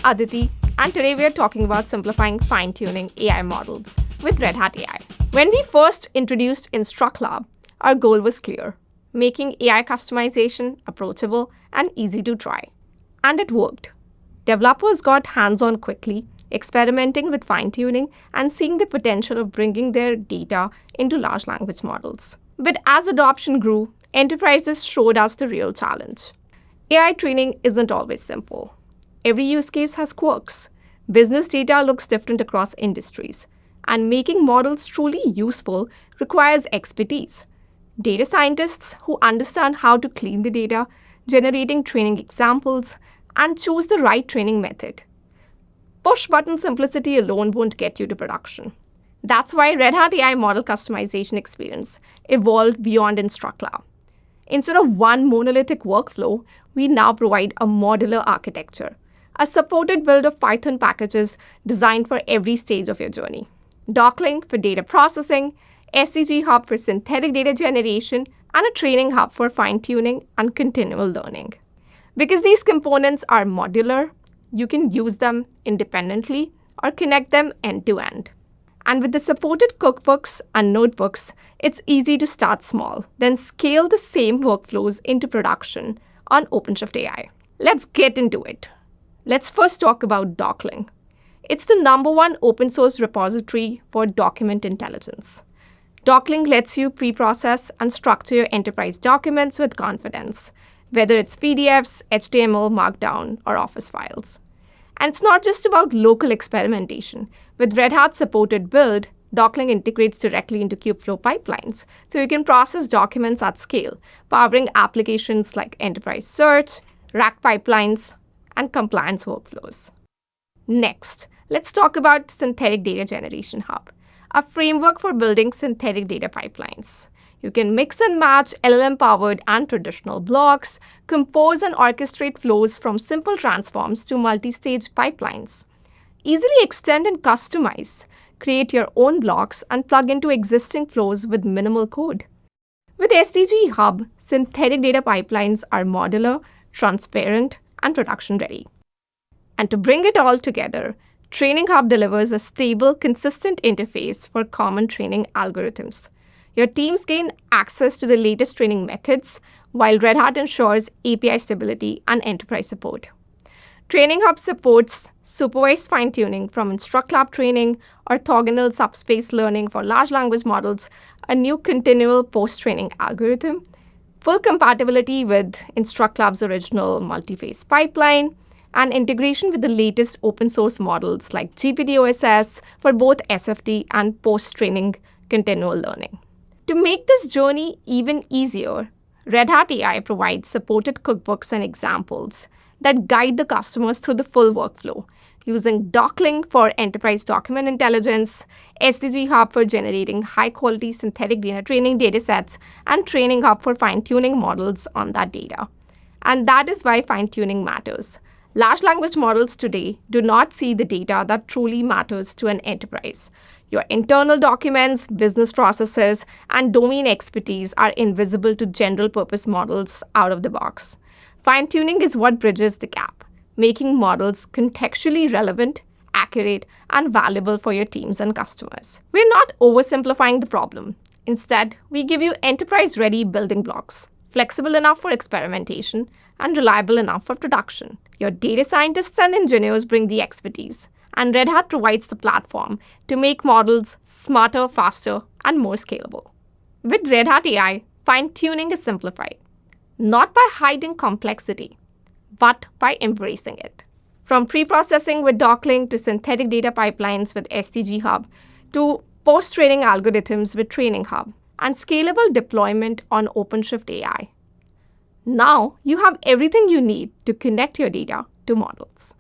Aditi, and today we are talking about simplifying fine-tuning AI models with Red Hat AI. When we first introduced InstructLab, our goal was clear: making AI customization approachable and easy to try. And it worked. Developers got hands-on quickly, experimenting with fine-tuning and seeing the potential of bringing their data into large language models. But as adoption grew, enterprises showed us the real challenge. AI training isn't always simple. Every use case has quirks. Business data looks different across industries, and making models truly useful requires expertise. Data scientists who understand how to clean the data, generating training examples, and choose the right training method. Push-button simplicity alone won't get you to production. That's why Red Hat AI model customization experience evolved beyond InstructLab. Instead of one monolithic workflow, we now provide a modular architecture, a supported build of Python packages designed for every stage of your journey. Docling for data processing, SDG Hub for synthetic data generation, and a training hub for fine-tuning and continual learning. Because these components are modular, you can use them independently or connect them end-to-end. And with the supported cookbooks and notebooks, it's easy to start small, then scale the same workflows into production on OpenShift AI. Let's get into it. Let's first talk about Docling. It's the #1 open source repository for document intelligence. Docling lets you pre-process and structure your enterprise documents with confidence, whether it's PDFs, HTML, Markdown, or Office files. And it's not just about local experimentation. With Red Hat supported build, Docling integrates directly into Kubeflow pipelines, so you can process documents at scale, powering applications like enterprise search, RAG pipelines, and compliance workflows. Next, let's talk about Synthetic Data Generation Hub, a framework for building synthetic data pipelines. You can mix and match LLM-powered and traditional blocks, compose and orchestrate flows from simple transforms to multi-stage pipelines. Easily extend and customize, create your own blocks, and plug into existing flows with minimal code. With SDG Hub, synthetic data pipelines are modular, transparent, and production-ready. And to bring it all together, Training Hub delivers a stable, consistent interface for common training algorithms. Your teams gain access to the latest training methods, while Red Hat ensures API stability and enterprise support. Training Hub supports supervised fine-tuning from InstructLab training, orthogonal subspace learning for large language models, a new continual post-training algorithm, full compatibility with InstructLab's original multi-phase pipeline, and integration with the latest open source models like GPT-OSS for both SFT and post-training continual learning. To make this journey even easier, Red Hat AI provides supported cookbooks and examples that guide the customers through the full workflow, using Docling for enterprise document intelligence, SDG Hub for generating high-quality synthetic data training datasets, and Training Hub for fine-tuning models on that data. And that is why fine-tuning matters. Large language models today do not see the data that truly matters to an enterprise. Your internal documents, business processes, and domain expertise are invisible to general-purpose models out of the box. Fine-tuning is what bridges the gap, making models contextually relevant, accurate, and valuable for your teams and customers. We're not oversimplifying the problem. Instead, we give you enterprise-ready building blocks, flexible enough for experimentation, and reliable enough for production. Your data scientists and engineers bring the expertise, and Red Hat provides the platform to make models smarter, faster, and more scalable. With Red Hat AI, fine-tuning is simplified, not by hiding complexity, but by embracing it. From pre-processing with Docling to synthetic data pipelines with SDG Hub to post-training algorithms with Training Hub and scalable deployment on OpenShift AI. Now you have everything you need to connect your data to models.